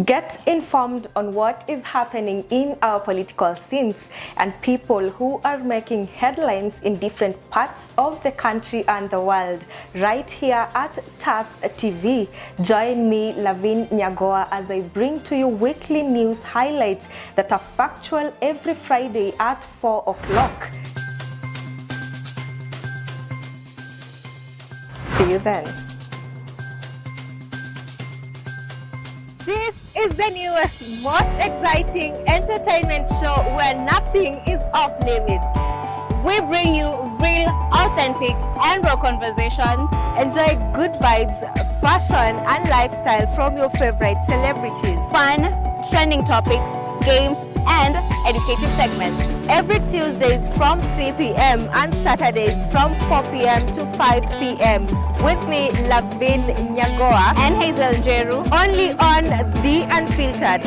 Get informed on what is happening in our political scenes and people who are making headlines in different parts of the country and the world, right here at TAS TV. Join me, LAVIN NYAGOWA, as I bring to you weekly news highlights that are factual every Friday at 4 o'clock. See you then. This is the newest, most exciting entertainment show where nothing is off limits. We bring you real, authentic, and raw conversations. Enjoy good vibes, fashion, and lifestyle from your favorite celebrities. Fun, trending topics, games, and educative segments. Every Tuesdays from 3 p.m. and Saturdays from 4 p.m. to 5 p.m. With me, LAVIN NYAGOWA and HAZEL NJERU, only on The Unfiltered.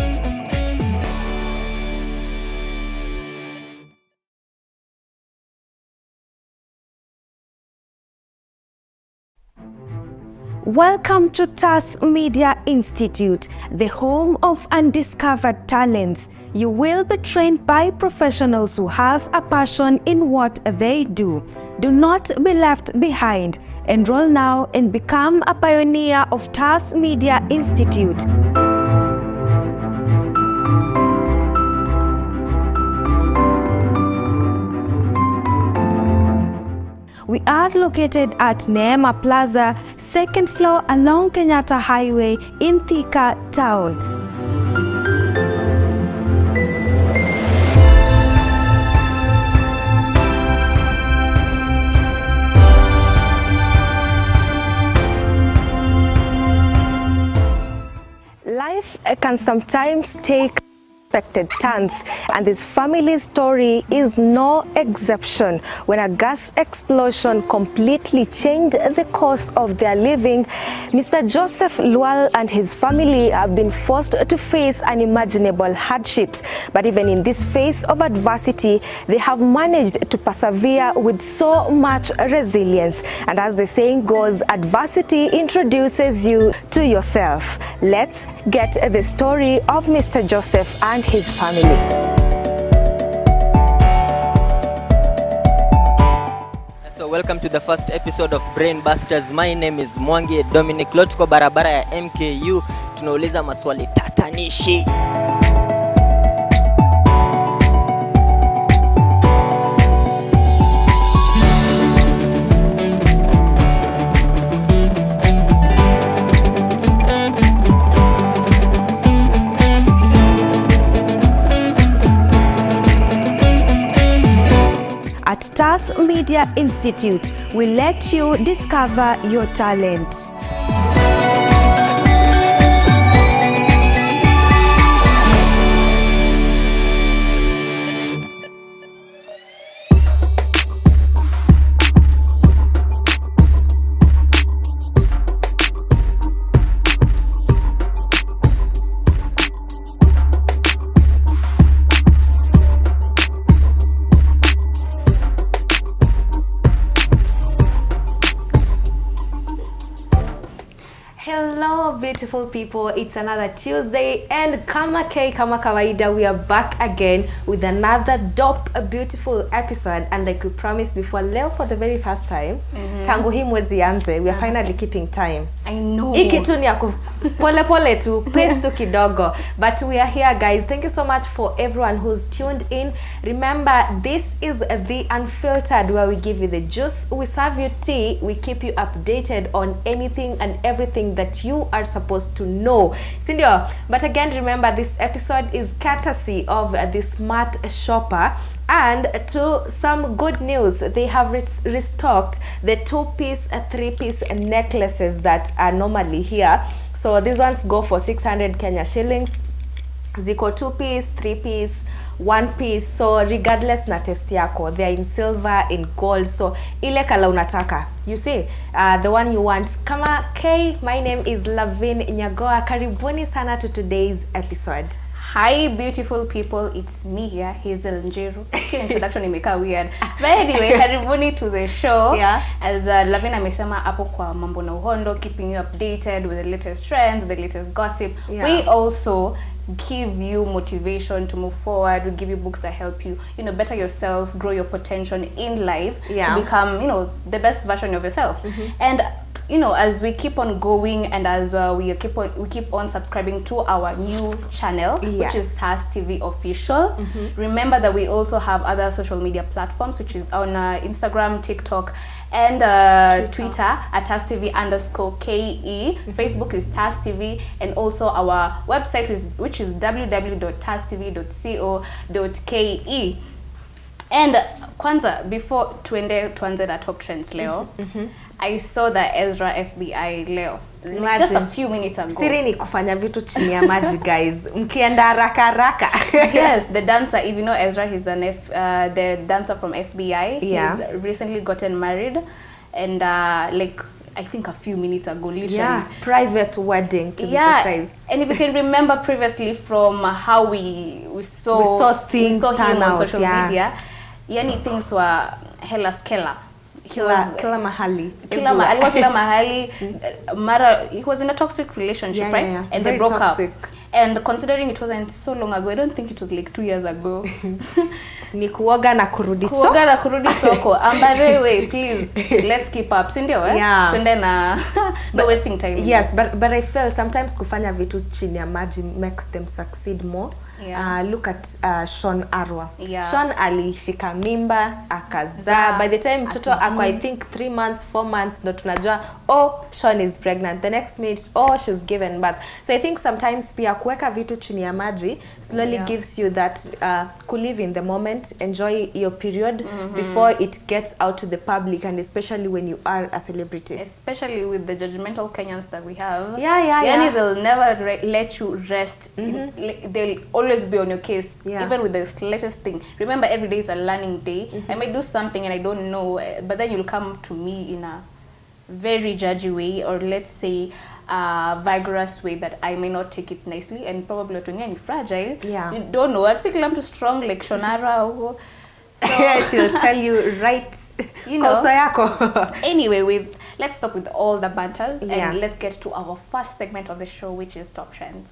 Welcome to TAS Media Institute, the home of undiscovered talents. You will be trained by professionals who have a passion in what they do. Do not be left behind. Enroll now and become a pioneer of TAS Media Institute. We are located at Neema Plaza, second floor along Kenyatta Highway in Thika Town. Life can sometimes take unexpected turns, and this family's story is no exception. When a gas explosion completely changed the course of their living, Mr. Joseph Lual and his family have been forced to face unimaginable hardships. But even in this phase of adversity, they have managed to persevere with so much resilience. And as the saying goes, adversity introduces you to yourself. Let's get the story of Mr. Joseph and his family. So welcome to the first episode of Brain Busters. My name is Mwangi Dominic. Lotko barabara ya MKU. Tunauliza maswali tatanishi. At TAS Media Institute, we let you discover your talent. Hello beautiful people, it's another Tuesday and kama kawaida, we are back again with another dope beautiful episode. And like we promised before, leo for the very first time tangu hii mwezi anze, we are finally keeping time. I know. Ikitu ni ya pole pole tu, pace tu kidogo. But we are here guys. Thank you so much for everyone who's tuned in. Remember, this is The Unfiltered, where we give you the juice, we serve you tea, we keep you updated on anything and everything that you are supposed to know. Sindio? But again, remember, this episode is courtesy of the Smart Shopper. And to some good news, they have restocked the 2-piece, 3-piece necklaces that are normally here. So these ones go for 600 Kenya shillings. Ziko 2-piece, 3-piece, 1-piece. So regardless na test yako, they are in silver, in gold. So ile kala unataka, you see, the one you want. Kama K, my name is LAVIN NYAGOWA. Karibuni sana to today's episode. Hi beautiful people, it's me here, Hazel NJERU. Introduction imekaa weird. But anyway, karibuni to the show. Yeah. As Lavin amesema hapo kwa mambo na uhondo, keeping you updated with the latest trends, the latest gossip. Yeah. We also give you motivation to move forward. We give you books that help you, better yourself, grow your potential in life, Yeah. to become, the best version of yourself. And as we keep on going and as we keep on subscribing to our new channel, Yes. which is TAS TV Official. Remember that we also have other social media platforms, which is on Instagram, TikTok, and Twitter at TAS TV_KE. Facebook is TAS TV, and also our website which is www.tastv.co.ke. And kwanza, before tuanze na top trends leo, I saw that Ezra FBI leo. Just a few minutes ago. Siri ni kufanya vitu chini ya maji, guys. Mkienda haraka. Yes, the dancer, if you know Ezra, he's the dancer from FBI. Yeah. He's recently gotten married, and I think a few minutes ago, literally. Yeah, private wedding to be precise. And if you can remember previously from how we saw things him turn on out, social yeah. media, yani things were hella skella. Kila mahali. Kila mahali. Mara, he was in a toxic relationship, Yeah, right? yeah. And Very they broke toxic. up. And considering it wasn't so long ago, I don't think it was like 2 years ago. Ni kuoga na kurudi Kuoga na kurudi soko. Ambarewe, please, let's keep up. Sindio, eh? Yeah. Twende na no wasting time. Yes, but I feel sometimes kufanya vitu chini ya maji makes them succeed more. Yeah. Look at Sean Arwa. Yeah. Sean alishika mimba, akazaa. By the time mtoto ako I think 3 months, 4 months, ndo tunajua, oh, Sean is pregnant. The next minute, oh, she's given birth. So I think sometimes pia kuweka vitu chini ya maji slowly gives you that live in the moment, enjoy your period before it gets out to the public, and especially when you are a celebrity. Especially with the judgmental Kenyans that we have. Yeah. They'll never let you rest. They'll always be on your case, even with the slightest thing. Remember, every day is a learning day. I may do something and I don't know, but then you'll come to me in a very judgy way, or let's say vigorous way that I may not take it nicely, and probably not fragile. Yeah. You don't know. I'm still too strong like Shonara. So, she'll tell you right. Kosa yako. Anyway, let's stop with all the banters Yeah. and let's get to our first segment of the show, which is Top Trends.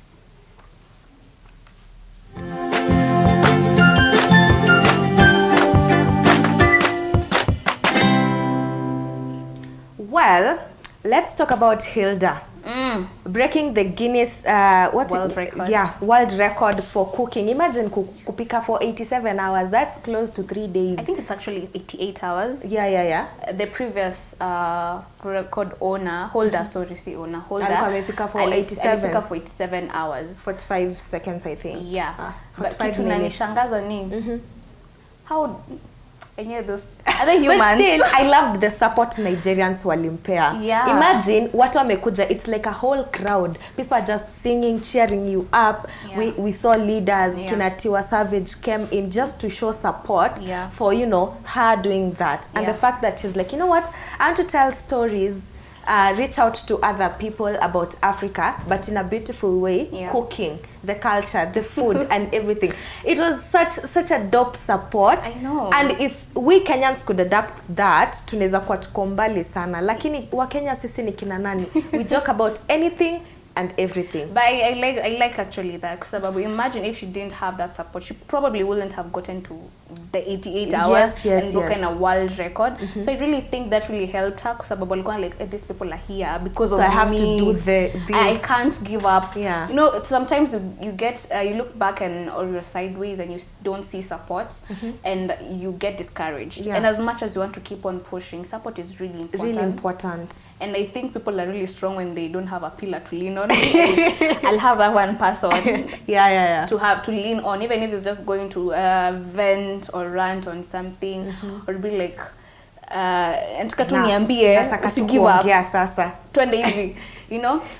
Well, let's talk about Hilda. Breaking the Guinness World record. Yeah, world record for cooking. Imagine kupika for 87 hours. That's close to 3 days. I think it's actually 88 hours. Yeah. The previous record holder, Alikuwa amepika for 87. alipika for 87 hours. 45 seconds, I think. Yeah. But 45 kitu minutes. nanishangaza ni how any of those other humans. But still, I loved the support Nigerians walimpea. Yeah. Imagine watu wamekuja, it's like a whole crowd. People are just singing, cheering you up. Yeah. We saw leaders, Yeah. Kina Tiwa Savage came in just to show support for, her doing that. And the fact that she's like, you know what, I want to tell stories, reach out to other people about Africa, but in a beautiful way, cooking, the culture, the food, and everything. It was such a dope support. I know. And if we Kenyans could adapt that, tunaweza kuwa tuko mbali sana. Lakini wa Kenya sisi ni kina nani? We joke about anything and everything. But I like actually that, because imagine if she didn't have that support, she probably wouldn't have gotten to the 88 hours and broken a world record. So I really think that really helped her, because like, these people are here because of me. So I have to do this. I can't give up. Yeah. Sometimes you get you look back and or you're sideways and you don't see support, and you get discouraged. Yeah. And as much as you want to keep on pushing, support is really important. Really important. And I think people are really strong when they don't have a pillar to lean on. I'll have that one person to lean on, even if it's just going to vent or rant on something, or be like nataka tu niambie usigive up sasa twende hivi,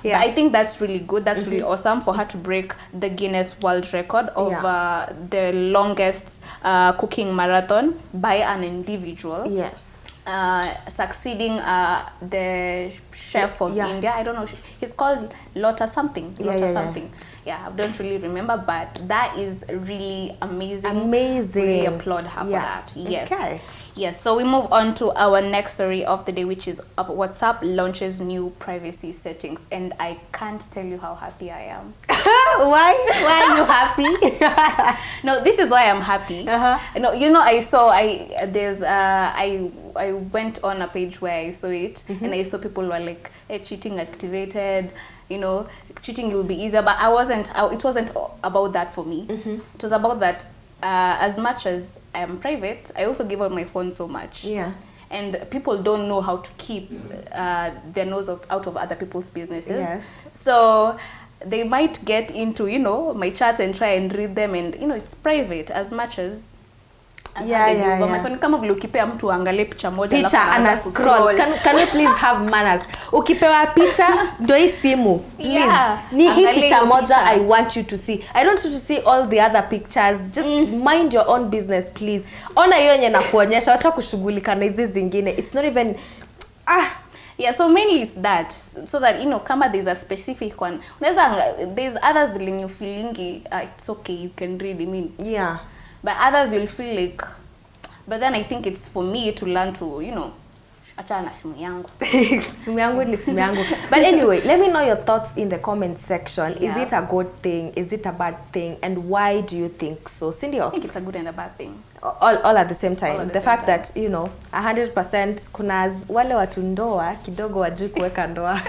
But I think that's really good. That's really awesome for her to break the Guinness World Record of the longest cooking marathon by an individual. Yes. Succeeding chef of India. I don't know. He's called Lotta something. Lotta something. Yeah, I don't really remember, but that is really amazing. Amazing. Really applaud her for that. Yes. Okay. Yes, so we move on to our next story of the day, which is WhatsApp launches new privacy settings, and I can't tell you how happy I am. Why are you happy? No, this is why I'm happy. No, you know, I went on a page where I saw it, and I saw people were like, hey, cheating activated, you know, cheating will be easier, but it wasn't about that for me. It was about that as much as I am private, I also give out my phone so much. Yeah. And people don't know how to keep their nose out of other people's businesses. Yes. So they might get into, you know, my chats and try and read them, and, you know, it's private as much as kama vile ukipea mtu angalie picha moja ana scroll. Can we please have manners? Ukipewa picha ndio hii simu. Please. Ni hii picha moja I want you to see. I don't want you to see all the other pictures. Just mind your own business, please. Ona hiyo yenye nakuonyesha, acha kushughulika na hizi zingine. It's not even Yeah, so mainly it's that, so that, you know, kama there's a specific one. There's others that you feeling it's okay, you can read. I mean, yeah. But others will feel like, but then I think it's for me to learn to, you know, achana simu yangu. Simu yangu ni simu yangu. But anyway, let me know your thoughts in the comment section. Is it a good thing? Is it a bad thing? And why do you think so? Cindy? I think it's a good and a bad thing. All at the same time. The fact that, you know, 100% kuna wale watu ndoa kidogo wajui kuweka ndoa.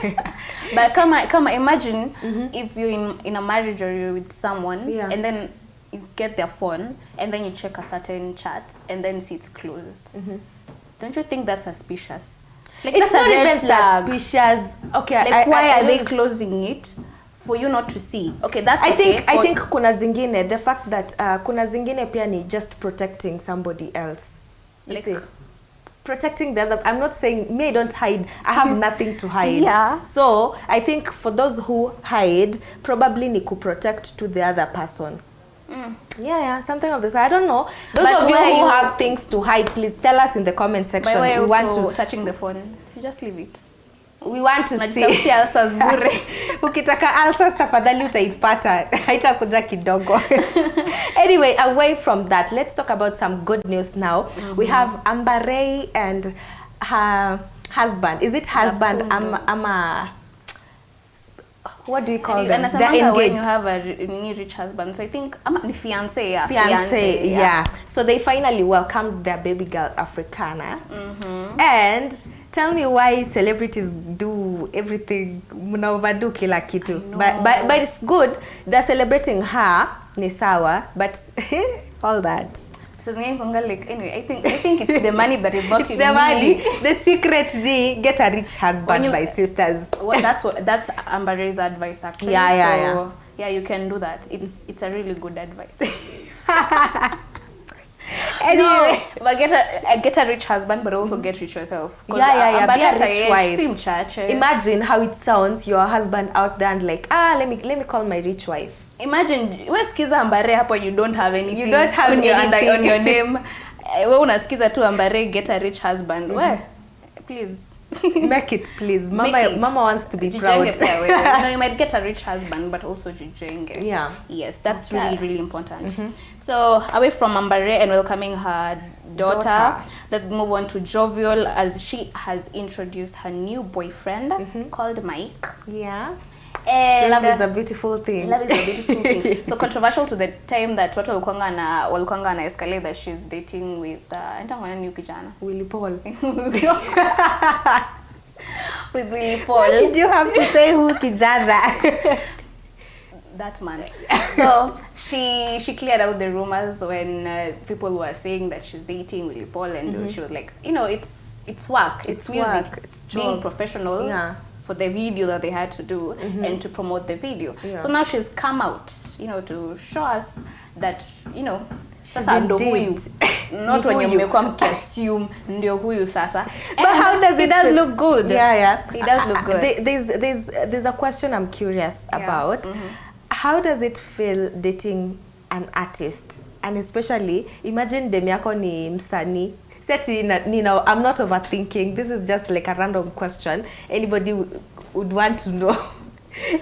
But kama imagine if you're in a marriage or you're with someone, and then you get their phone and then you check a certain chat and then see it's closed. Don't you think that's suspicious? Like, it's not even suspicious. Okay, like why are they closing it for you not to see? Okay, that's I think kuna zingine, the fact that kuna zingine pia ni just protecting somebody else. You see? Protecting the other. I'm not saying me, I don't hide. I have nothing to hide. Yeah. So I think for those who hide, probably ni ku protect to the other person. Yeah, something of this. I don't know. Those of you who have things to hide, please tell us in the comment section. By the way, we want to touching the phone. So just leave it. We want to see. Ulcers bure. Ukitaka ulcers tafadhali utaipata. Haitakuja kidogo. Anyway, away from that, let's talk about some good news now. We have Amber Ray and her husband. Is it husband? What do you call them? They're engaged. When you have a rich husband, so I think the fiance, yeah. So they finally welcomed their baby girl Africana. And tell me why celebrities do everything, muna overdo kila kitu. But it's good. They're celebrating her, ni sawa, but all that. So anyway, I think it's the money that is not it's in the money. The secret is get a rich husband, my sisters. Well, that's Amber Ray's advice actually. Yeah, you can do that. It's a really good advice. Anyway, but get a rich husband, but also get rich yourself. Be a rich wife. Imagine how it sounds. Your husband out there and like, let me call my rich wife. Imagine, we skiza Amber Ray hapo, you don't have anything. You don't have anything on your name. We unaskiza tu Amber Ray get a rich husband. Where? Please. Make it, please. Mama wants to be proud. You might get a rich husband, but also jijenge. Yeah. Yes, that's really, really important. So, away from Amber Ray and welcoming her daughter, let's move on to Jovial, as she has introduced her new boyfriend called Mike. Yeah. And love is a beautiful thing. Love is a beautiful thing. So controversial to the time that watu walikuanga na escalate that she's dating with new kijana Willy Paul. With Willy Paul. Why did you have to say who kijana? That man. So she cleared out the rumors when people were saying that she's dating Willy Paul, and she was like, you know, it's work, it's music, it's being professional. Yeah. For the video that they had to do and to promote the video. So now she's come out, you know, to show us that, you know, sasa ndo huyu. Not when you mmekuwa mkiassume ndio huyu sasa. But how does it does look good? Yeah. It does look good. There's a question I'm curious about. How does it feel dating an artist? And especially, imagine dem yako ni msanii. Seti, Nina, I'm not overthinking. This is just like a random question. Anybody would want to know.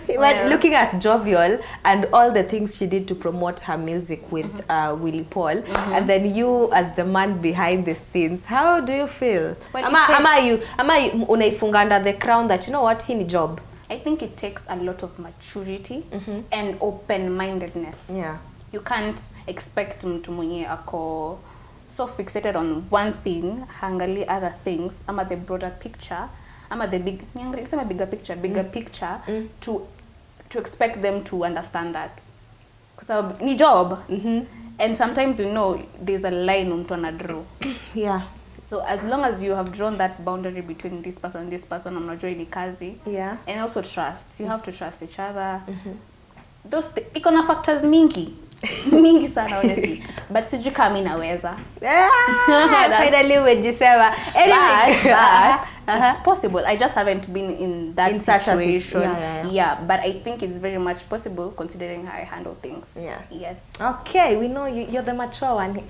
But looking at Jovial and all the things she did to promote her music with Willy Paul, and then you as the man behind the scenes, how do you feel? Well, Ama you unaifunga under the crown that, you know what, hii ni job? I think it takes a lot of maturity and open-mindedness. Yeah. You can't expect mtu mwenye ako so fixated on one thing, hangali other things, ama the broader picture, ama the bigger picture, to expect them to understand that. Because ni job. And sometimes, you know, there's a line mtu anadraw. Yeah. So as long as you have drawn that boundary between this person and this person, I'm not joining kazi. Yeah. And also trust. You have to trust each other. Those ikona factors mingi. Mingi sana honestly. But sijui kama mimi naweza. Finally umejisema. But it's possible. I just haven't been in that situation. Yeah, but I think it's very much possible considering how I handle things. Yeah. Yes. Okay, we know you're the mature one.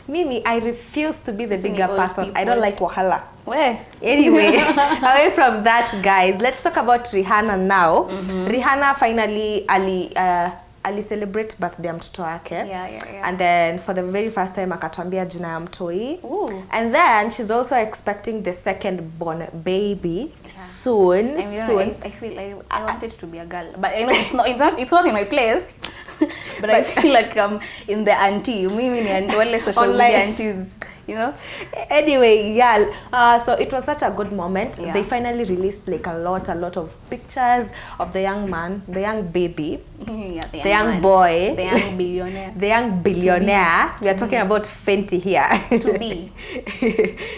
Mimi, I refuse to be the bigger person. People. I don't like wahala. Where? Anyway, away from that, guys, let's talk about Rihanna now. Rihanna finally ali celebrate birthday ya mtoto wake. Yeah. And then for the very first time akatuambia jina ya mtoi. Ooh. And then she's also expecting the second born baby soon. I feel I want it to be a girl, but I know it's not in my place. But I feel like in the auntie, mimi ni wale social media aunties, you know. Anyway, yeah. So it was such a good moment. Yeah. They finally released like a lot of pictures of the young man, the young baby, Yeah, the young boy, the young billionaire. the young billionaire. We are talking about Fenty here. To be.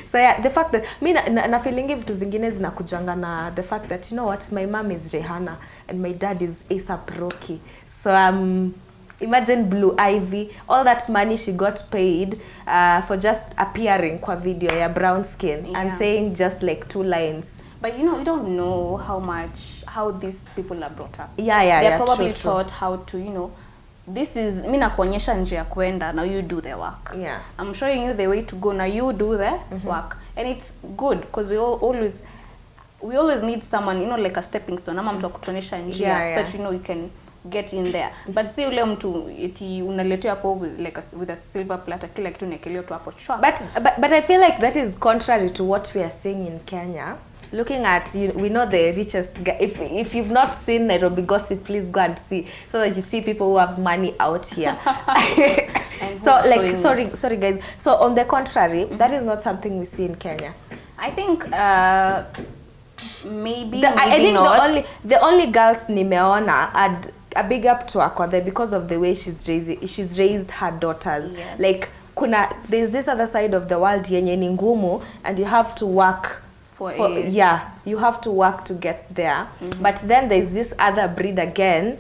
So yeah, the fact that na feeling vitu zingine zinakujanga na the fact that, you know what, my mom is Rihanna and my dad is A$AP Rocky. So imagine Blue Ivy, all that money she got paid for just appearing kwa video ya brown skin and saying just like 2 lines. But you know, you don't know how these people are brought up. Yeah, They're probably true. taught how to, you know, this is mimi nakuonyesha njia kwenda, now you do the work. Yeah. I'm showing you the way to go, now you do the work. And it's good because we always need someone, you know, like a stepping stone, ama mtu akutuonyesha njia so that, you know, you can get in there. But si ule mtu eti unaletea hapo with a silver platter kila kitu nekeleo tu hapo chwa. But I feel like that is contrary to what we are seeing in Kenya. Looking at, we know the richest guy. If you've not seen Nairobi Gossip, please go and see, so that you see people who have money out here. So like, sorry guys. So on the contrary, that is not something we see in Kenya. I think maybe I think not. the only girls nimeona had a big up to Akwathe because of the way she's raised her daughters. Yes. Like there's this other side of the world yenye ni ngumu, and you have to work you have to work to get there. But then there's this other breed again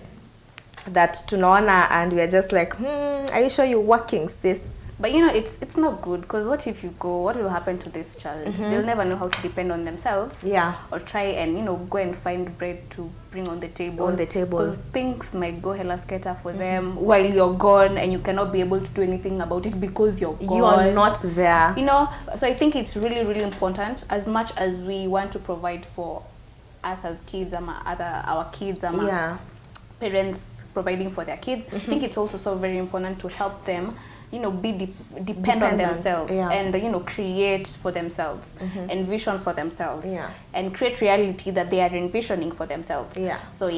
that tunaona and we're just like, are you sure you're working, sis? But you know, it's not good, because what if you go, what will happen to this child? They'll never know how to depend on themselves. Yeah. Or try and, you know, go and find bread to bring on the table. Because things might go hella scatter for them while you're gone, and you cannot be able to do anything about it because you're gone. You are not there. You know, so I think it's really, really important, as much as we want to provide for us as kids, our kids, parents providing for their kids. I think it's also so very important to help them, you know, be depend on themselves, and, you know, create for themselves, envision for themselves, and create reality that they are envisioning for themselves. So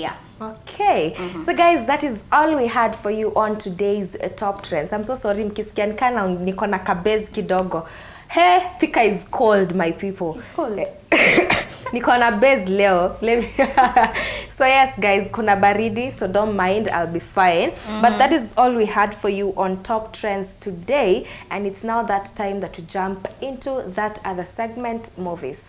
okay. So guys, that is all we had for you on today's top trends. I'm so sorry mkisikia nikana niko na kabez kidogo. Hey, Thika is cold, my people. It's cold. Niko na bez leo. So yes guys, kuna baridi, so don't mind, I'll be fine. But that is all we had for you on top trends today, and it's now that time that we jump into that other segment, movies.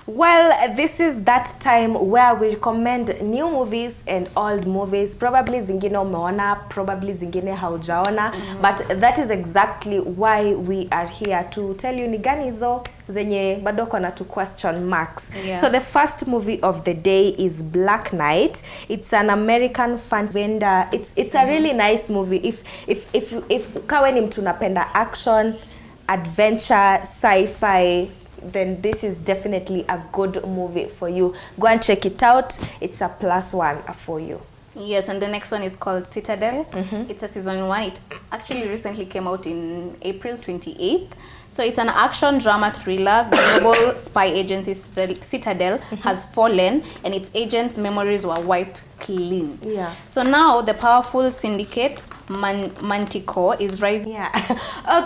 Well, this this is that time where we recommend new movies and old movies. Probably zingine umeona, probably zingine haujaona, but that is exactly why we are here to tell you ni gani hizo zenye bado kona to question marks. So the first movie of the day is Black Knight. It's an American fan vendor. It's a really nice movie. If kawe ni mtu unapenda action, adventure, sci-fi, then this is definitely a good movie for you. Go and check it out. It's a +1 for you. Yes, and the next one is called Citadel. It's a season 1. It actually recently came out in April 28th. So it's an action drama thriller. Global spy agency Citadel has fallen, and its agents' memories were wiped clean. Yeah. So now the powerful syndicate Manticore is rising. Yeah.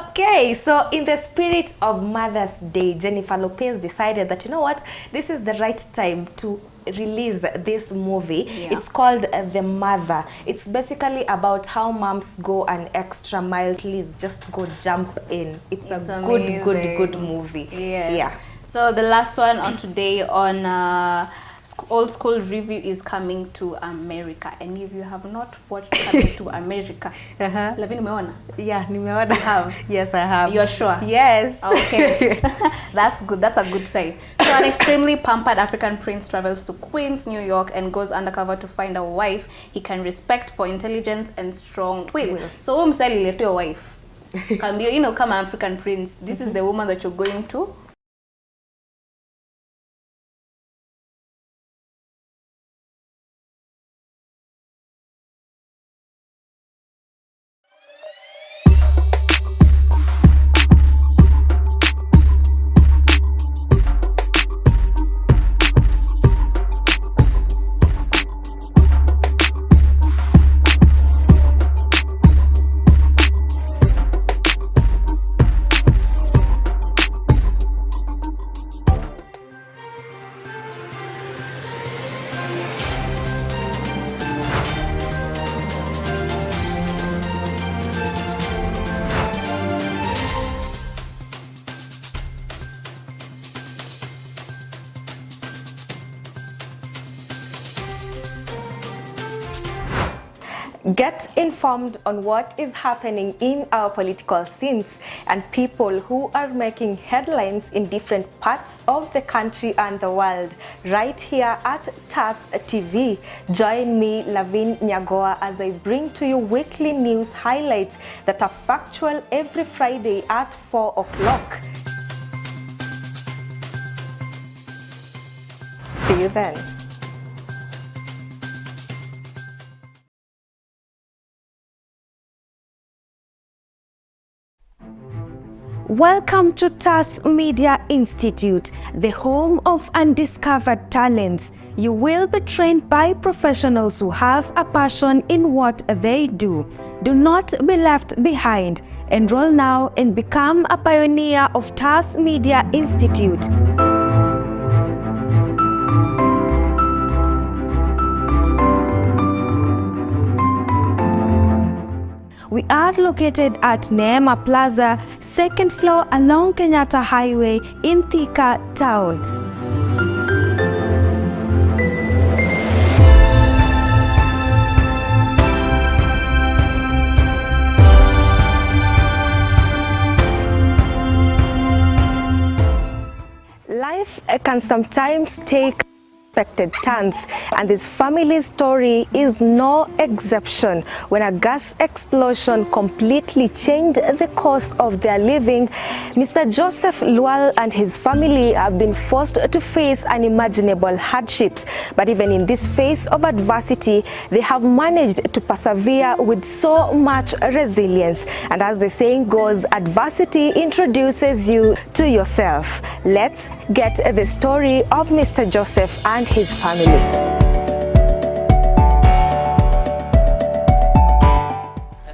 Okay, so in the spirit of Mother's Day, Jennifer Lopez decided that, you know what, this is the right time to release this movie. It's called The Mother. It's basically about how moms go an extra mile. Please just go jump in. It's a good movie. Yeah. So the last one on today on Old School Review is Coming to America. And if you have not watched Coming to America, Lavin, umeona? Yeah, nimeona. You have? Yes, I have. You're sure? Yes. Okay. That's good. That's a good sign. So an extremely pampered African prince travels to Queens, New York, and goes undercover to find a wife he can respect for intelligence and strong will. So umsali let your wife. Can be, come African prince. This is the woman that you're going to. Get informed on what is happening in our political scenes and people who are making headlines in different parts of the country and the world right here at TAS TV. Join me, Lavin NYAGOWA, as I bring to you weekly news highlights that are factual every Friday at 4 o'clock. See you then. Welcome to TAS Media Institute, the home of undiscovered talents. You will be trained by professionals who have a passion in what they do. Do not be left behind. Enroll now and become a pioneer of TAS Media Institute. We are located at Neema Plaza, 2nd floor along Kenyatta Highway in Thika Town. Life can sometimes take unexpected turns, and this family's story is no exception. When a gas explosion completely changed the course of their living, Mr. Joseph Lual and his family have been forced to face unimaginable hardships. But even in this phase of adversity, they have managed to persevere with so much resilience. And as the saying goes, adversity introduces you to yourself. Let's get the story of Mr. Joseph and his family.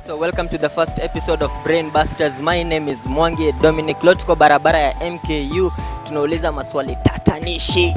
So welcome to the first episode of Brain Busters. My name is Mwangi Dominic. Leo tuko barabara ya MKU, tunauliza maswali tatanishi.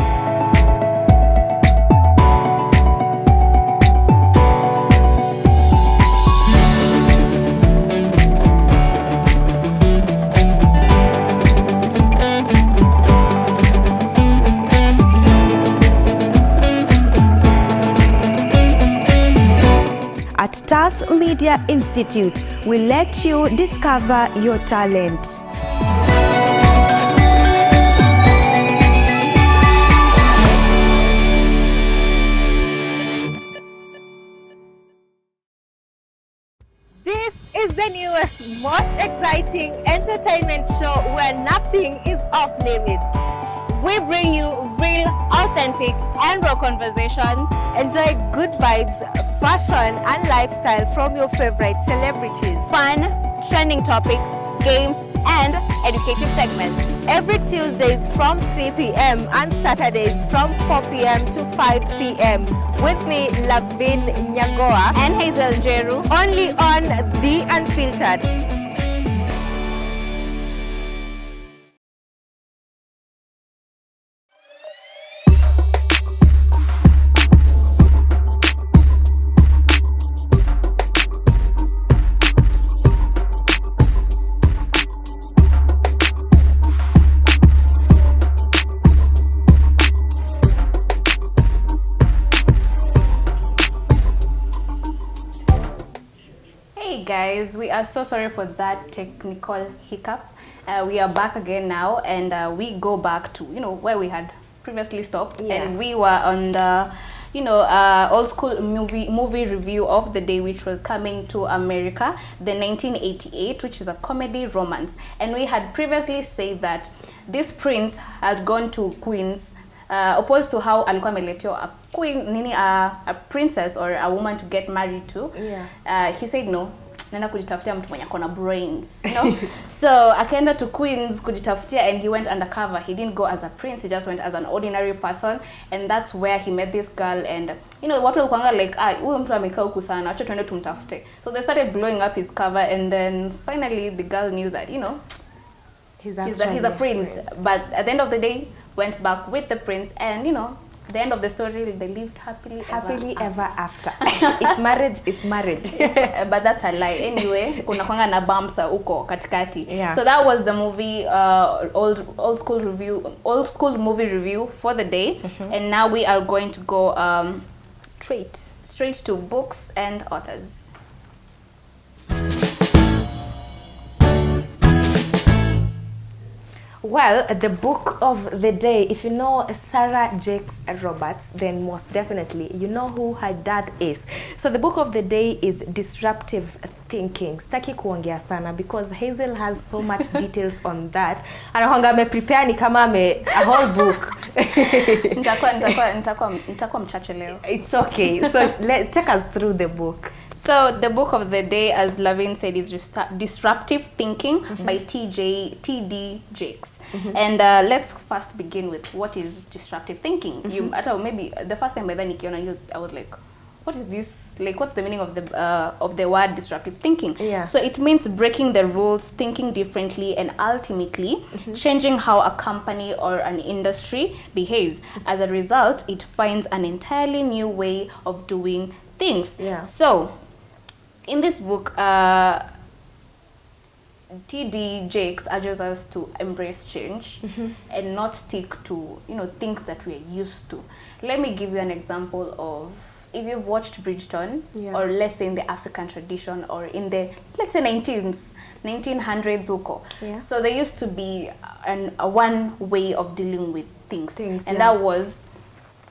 Media Institute will let you discover your talent. This is the newest, most exciting entertainment show where nothing is off limits. We bring you real, authentic, and raw conversations. Enjoy good vibes, fashion, and lifestyle from your favorite celebrities. Fun, trending topics, games, and educative segments. Every Tuesdays from 3 p.m. and Saturdays from 4 p.m. to 5 p.m. With me, LAVIN, NYAGOWA, And HAZEL, NJERU. only on The Unfiltered. Hey guys, we are so sorry for that technical hiccup. We are back again now, and we go back to where we had previously stopped, and we were on the old school movie review of the day, which was Coming to America, the 1988, which is a comedy romance. And we had previously said that this prince had gone to Queens, opposed to how alikuwa ameletewa a queen a princess or a woman to get married to. He said no, nenda kujitafutia mtu mwenye akona brains, so akaenda to Queens kujitafutia, and he went undercover. He didn't go as a prince, he just went as an ordinary person, and that's where he met this girl. And watu walikuwa like, huyu mtu amekaa huku sana, acha tuende tumtafute. So they started blowing up his cover, and then finally the girl knew that he's a prince. But at the end of the day, went back with the prince, and the end of the story, they lived happily ever after. It's marriage, is marriage. But that's a lie. Anyway, kuna kwanga na bumps uko katikati. So that was the movie, old school movie review for the day. And now we are going to go straight to books and authors. Well, the book of the day, if you know Sarah Jakes Roberts, then most definitely you know who her dad is. So the book of the day is Disruptive Thinking. Sitaki kuongea sana because Hazel has so much details on that. Anakuanga ameprepare ni kama a whole book. Nitakuwa mchache leo. It's okay. So take us through the book. So the book of the day, as Lavin said, is Disruptive Thinking by T.D. Jakes. And let's first begin with what is disruptive thinking. Maybe the first time I was like, what is this? Like, what's the meaning of the word disruptive thinking? So it means breaking the rules, thinking differently, and ultimately changing how a company or an industry behaves. As a result, it finds an entirely new way of doing things. So in this book, T.D. Jakes urges us to embrace change and not stick to things that we are used to. Let me give you an example of, if you've watched Bridgerton, or let's say in the African tradition, or in the, let's say 1900s uko. So there used to be a one way of dealing with things. And that was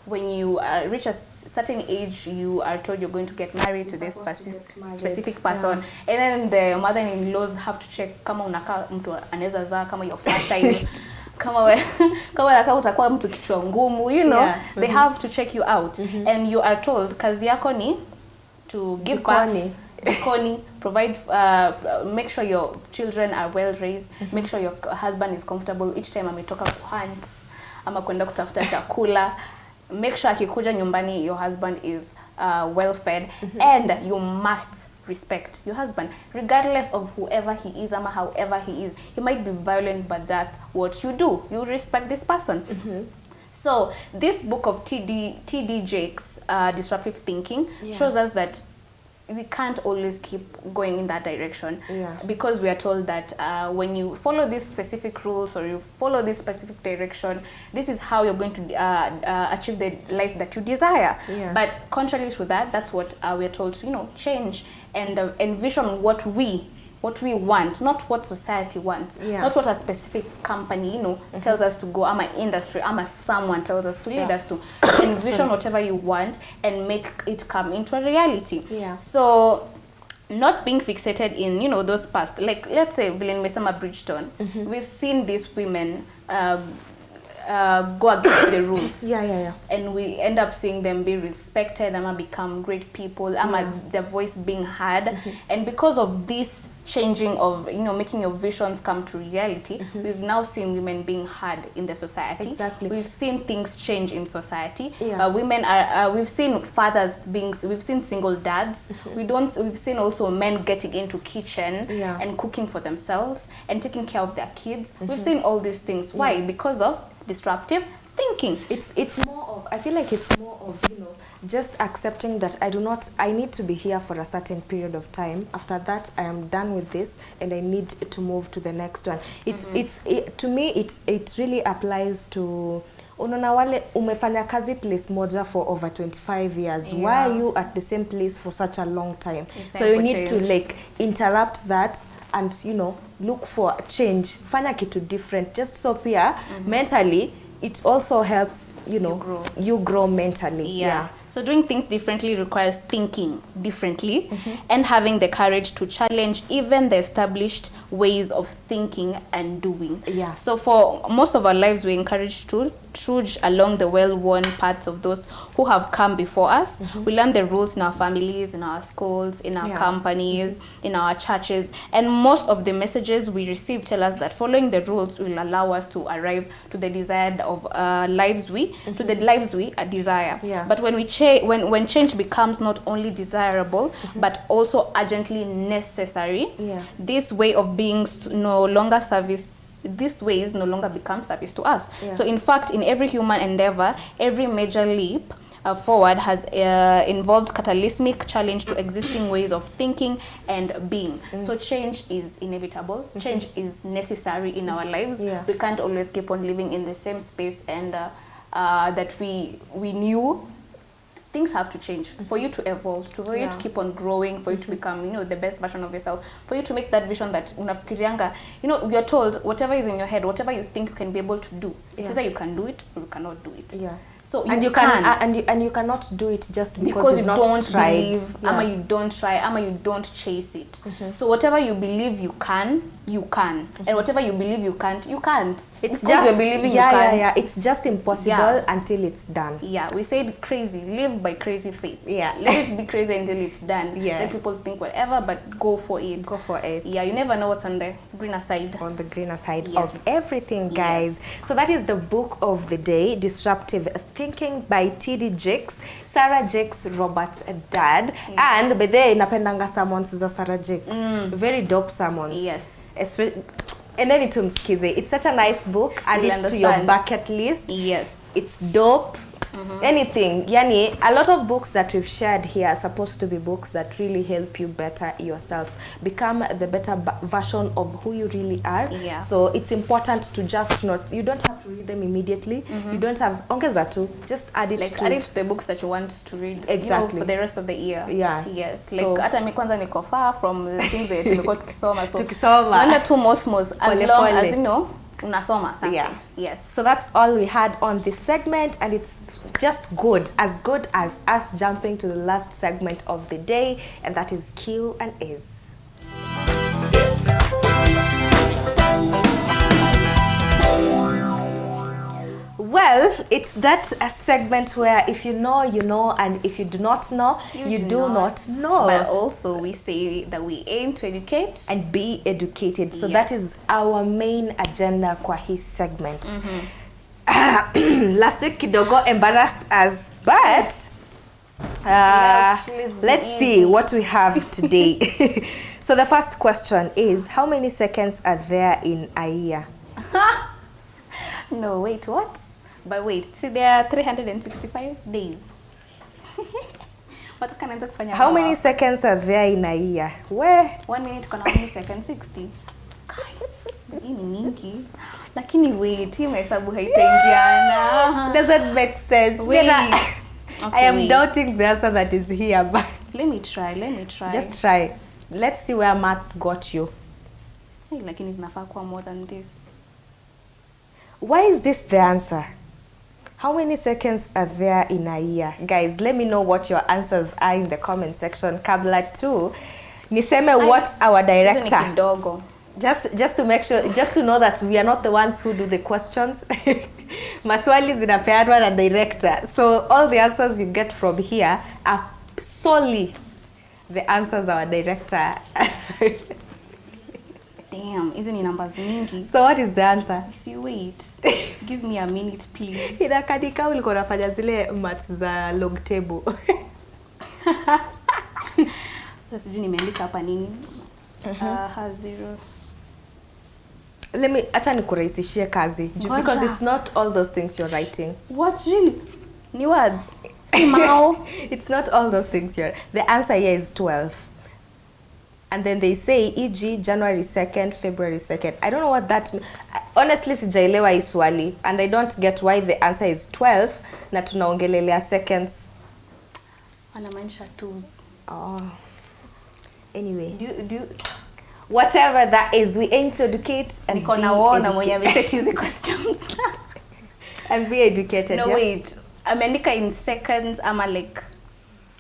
when you reach a certain age, you are told you're going to get married to this specific person, and then the mother-in-laws have to check kama unakaa mtu anaweza zaa, kama you're fertile, kama unakaa utakuwa mtu kichwa ngumu, they have to check you out. And you are told kazi yako ni to give jikoni, provide, make sure your children are well raised, make sure your husband is comfortable each time ametoka kuhunt ama kwenda kutafuta chakula. Make sure akikuja nyumbani your husband is well fed, and you must respect your husband regardless of whoever he is ama however he is. He might be violent, but that's what you do. You respect this person. So this book of T.D. Jakes, Disruptive Thinking, shows us that we can't always keep going in that direction, because we are told that when you follow these specific rules or you follow this specific direction, this is how you're going to achieve the life that you desire. But contrary to that, that's what we are told to change and envision what we want, not what society wants, not what a specific company, tells us to go, ama industry, ama someone tells us to lead us to. Envision whatever you want and make it come into a reality. So not being fixated in, those past, like let's say Villain Mesama Bridgeton, we've seen these women go against the rules. And we end up seeing them be respected, ama become great people, ama their voice being heard. And because of this changing of, making your visions come to reality, we've now seen women being heard in the society. We've seen things change in society. Women are, we've seen fathers we've seen single dads. We've seen also men getting into kitchen and cooking for themselves and taking care of their kids. We've seen all these things. Why? Because of disruptive thinking. It's more of, I feel like it's more of, just accepting that I need to be here for a certain period of time. After that, I am done with this and I need to move to the next one. To me, it really applies to unaona wale umefanya kazi place moja for over 25 years. Why are you at the same place for such a long time? So you need to like interrupt that and look for change, fanya kitu different, just so pia mentally it also helps you grow mentally. So doing things differently requires thinking differently and having the courage to challenge even the established ways of thinking and doing. So for most of our lives, we're encouraged to trudge along the well-worn paths of those who have come before us. We learn the rules in our families, in our schools, in our companies, in our churches, and most of the messages we receive tell us that following the rules will allow us to arrive to the desired of lives we desire. But when when change becomes not only desirable but also urgently necessary, this way of being no longer these ways no longer become service to us. So in fact, in every human endeavor, every major leap forward has involved cataclysmic challenge to existing ways of thinking and being. So change is inevitable. Change is necessary in our lives. We can't always keep on living in the same space and that we knew. Things have to change for you to evolve, for you to keep on growing, for you to become, the best version of yourself, for you to make that vision that unafikirianga, you're told whatever is in your head, whatever you think you can be able to do, it's either you can do it or you cannot do it. So you cannot do it just because you don't believe, ama you don't try, ama you don't chase it. So whatever you believe you can, and whatever you believe you can't, you can't. It's just you're believing you can't. It's just impossible until it's done. We said crazy, live by crazy faith. Let it be crazy until it's done. Let people think whatever, but go for it. You never know what's on the greener side. On the greener side of everything, guys. So that is the book of the day, Disruptive Thinking by T.D. Jakes, Sarah Jakes Roberts' dad. And by the napendanga sermons za Sarah Jakes. Very dope sermons. And then it's such a nice book. Add it to your bucket list. It's dope. Anything. Yani, a lot of books that we've shared here are supposed to be books that really help you better yourself, become the better version of who you really are. So it's important to just you don't have to read them immediately. You don't have ongeza tu, just add it to the books that you want to read for the rest of the year. Like hata mimi kwanza niko far from the things that tumekuwa tukisoma, so naenda tu mosmos as long as unasoma something. So that's all we had on this segment, and it's just good as us jumping to the last segment of the day, and that is Q&As. Well, it's that segment where if you know, you know, and if you do not know, you do not know. But also we say that we aim to educate and be educated. So that is our main agenda kwa hii segment. Last week kidogo embarrassed us, but let's see what we have today. So the first question is, how many seconds are there in a year? No, wait, what? But wait, see, there are 365 days. How many seconds are there in a year? Where? 1 minute how many seconds? 60. Lakini wait, hii mahesabu haitaingiana. Doesn't make sense. Wait. I am doubting the answer that is here, but Let me try. Just try. Let's see where math got you. Hey, lakini zinafaa kuwa more than this. Why is this the answer? How many seconds are there in a year? Guys, let me know what your answers are in the comment section. Kabla tu niseme what our director. Just to make sure, just to know that we are not the ones who do the questions. Maswali zinapeanwa na director. So all the answers you get from here are solely the answers our director. Damn, isn't it numbers mingi? So what is the answer? See, wait. Give me a minute, please. Inakadika ulikuwa unafanya zile maths za log table. Sasa sijui nimeandika hapa nini. HAZEL. Let me acha nikurahisishie kazi because it's not all those things you're writing. What really? Ni words. Simao. It's not all those things you're. The answer here is 12. And then they say e.g. January 2nd, February 2nd. I don't know what that means. Honestly, sijaelewa hii swali and I don't get why the answer is 12 na tunaongelelea seconds. Anamaanisha twos. Oh. Anyway, do whatever that is, we aim to educate and Niko naona mwenye ameset hizi questions. And be educated. No, yeah? wait. Ameandika in seconds ama like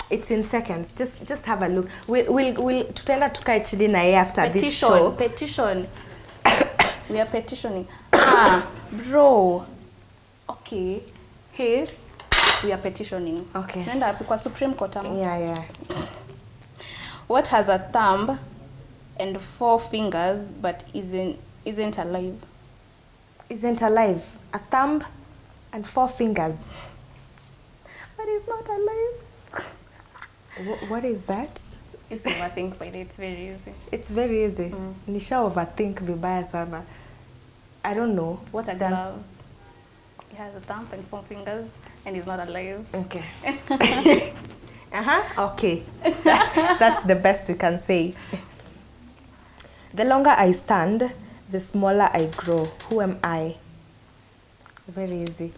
it's in seconds. Just have a look. We'll tutaenda tukae chini na yeye after this show. Petition. We are petitioning. Bro. Okay. Here we are petitioning. Okay. Nenda hapo kwa Supreme Court ama? Yeah. What has a thumb and 4 fingers but isn't alive? Isn't alive. A thumb and 4 fingers. But it's not alive. What is that? If you overthink by it, it's very easy. It's very easy. Nisha overthink vibaya sana. I don't know. What's a glove? It has a thumb and 4 fingers and it's not alive. Okay. Okay. That's the best we can say. The longer I stand, the smaller I grow. Who am I? Very easy.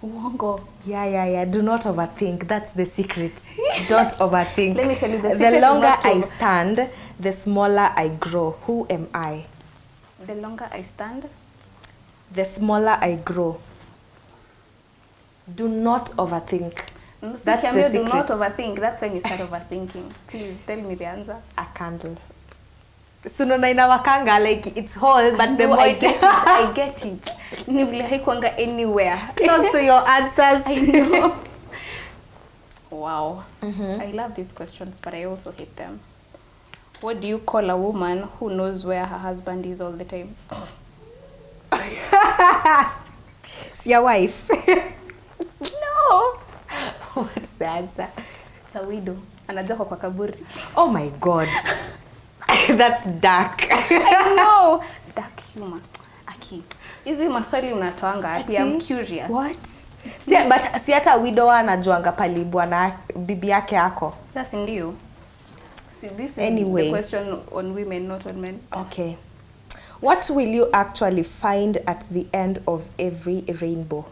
Uongo. Yeah. Do not overthink. That's the secret. Don't overthink. Let me tell you the secret. The longer I stand, the smaller I grow. Who am I? The longer I stand, the smaller I grow. Do not overthink. That's the secret. Do not overthink. That's when you start overthinking. Please tell me the answer. A candle. Sunona inawakanga like it's whole, but the more I get it. Nivile haikuanga anywhere. Close to your answers. I know. Wow. I love these questions, but I also hate them. What do you call a woman who knows where her husband is all the time? It's your wife. No. What's the answer? It's a widow. Anajua kwa kaburi. Oh my God. That's dark. I know. Dark humor. Aki. Hizi maswali unatoanga hapi. I'm curious. What? Si hata widow anajuanga pali bwana bibi yake ako. Sasa ndio. See, this is anyway. The question on women, not on men. Okay. What will you actually find at the end of every rainbow?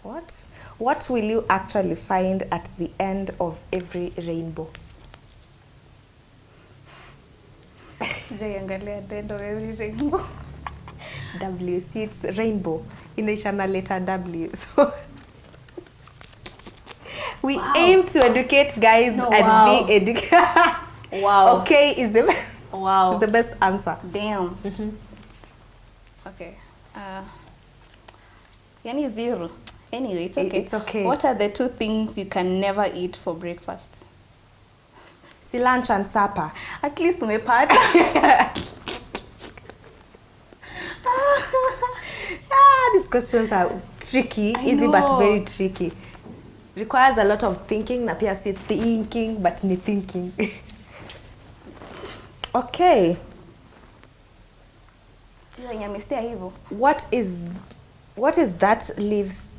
What? What will you actually find at the end of every rainbow? Jaiangalia at the end of every rainbow. W. See, it's rainbow. Inaisha na letter W. So we aim to educate guys and be educated. Wow. Okay, is the best. Wow. Is the best answer. Damn. Okay. Yani 0. Anyway, it's okay. It's okay. What are the 2 things you can never eat for breakfast? See, lunch and supper. At least umepata. These questions are tricky, easy know. but very tricky. Requires a lot of thinking, na pia si thinking, but ni thinking. Okay. What is that leaves?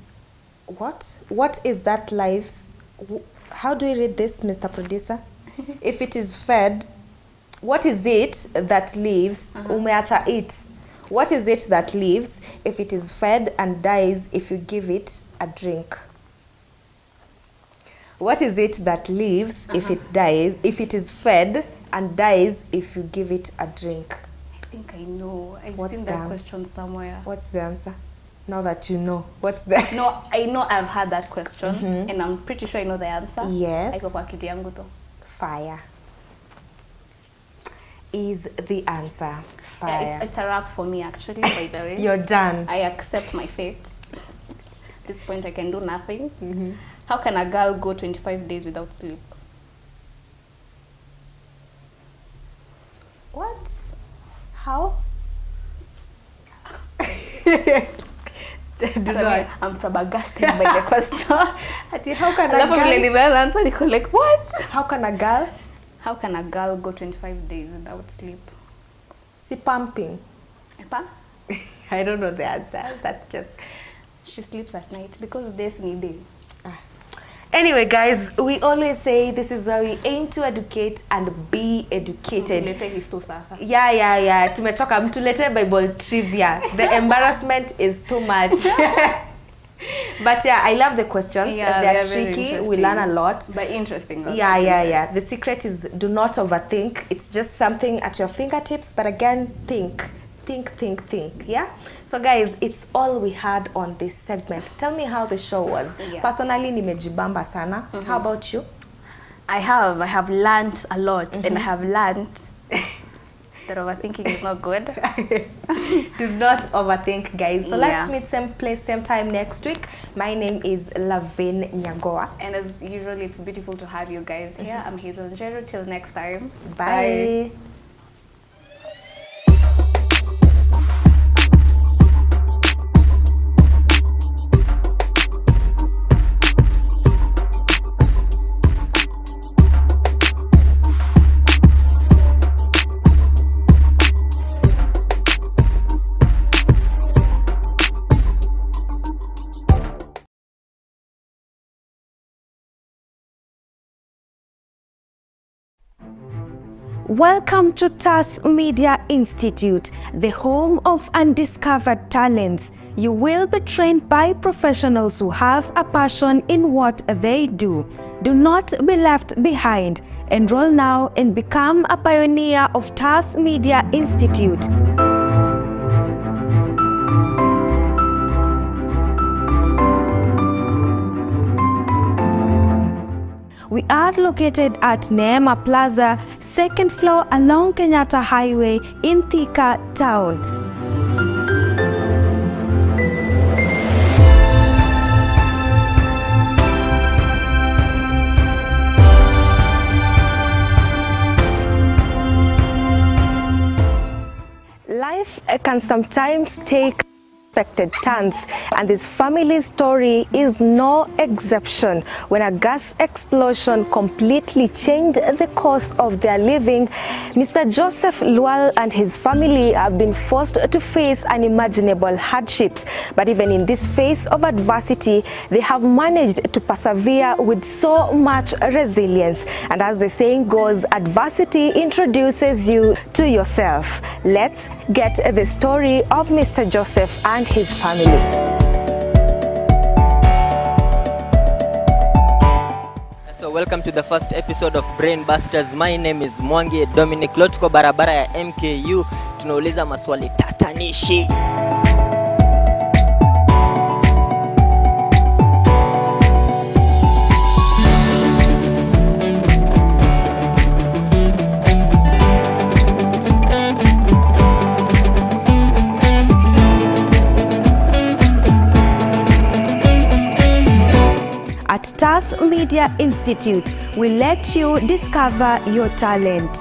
What is that lives? How do we read this, Mr. Producer? If it is fed, what is it that lives? Umeacha it. What is it that lives if it is fed and dies if you give it a drink? What is it that lives if it dies, if it is fed, and dies if you give it a drink? I think I know. I've What's seen the that question somewhere. What's the answer? Now that you know, what's the... No, I know I've had that question, and I'm pretty sure I know the answer. Yes. Haiko kwa akili yangu tu. Fire is the answer. Fire. Yeah, it's a wrap for me actually, by the way. You're done. I accept my fate. At this point I can do nothing. How can a girl go 25 days without sleep? What? How? Do not. I'm flabbergasted by the question. How can a girl... answer, niko like, what? How can a girl... How can a girl go 25 days without sleep? See, pumping. Epa? I don't know the answer. That's just... She sleeps at night because days need day. Anyway, guys, we always say this is where we aim to educate and be educated. Yeah. Tumechoka, mtulete Bible trivia. The embarrassment is too much. But yeah, I love the questions. Yeah, they're tricky. We learn a lot. But interesting. Yeah. The secret is do not overthink. It's just something at your fingertips. But again, think. Yeah. So guys, it's all we had on this segment. Tell me how the show was. Yeah. Personally, nimejibamba sana. How about you? I have learned a lot, and I have learned that overthinking is not good. Do not overthink, guys. So let's meet same place, same time next week. My name is LAVIN NYAGOWA. And as usual, it's beautiful to have you guys here. I'm HAZEL NJERU. Till next time. Bye. Welcome to TAS Media Institute, the home of undiscovered talents. You will be trained by professionals who have a passion in what they do. Do not be left behind. Enroll now and become a pioneer of TAS Media Institute. We are located at Neema Plaza, 2nd floor along Kenyatta Highway in Thika Town. Life can sometimes take unexpected turns, and this family's story is no exception. When a gas explosion completely changed the course of their living, Mr. Joseph Lual and his family have been forced to face unimaginable hardships. But even in this phase of adversity, they have managed to persevere with so much resilience. And as the saying goes, adversity introduces you to yourself. Let's get the story of Mr. Joseph and his family. So welcome to the first episode of Brain Busters. My name is Mwangi Dominic. Tuko barabara ya MKU, tunauliza maswali tatanishi. At TAS Media Institute, we let you discover your talent.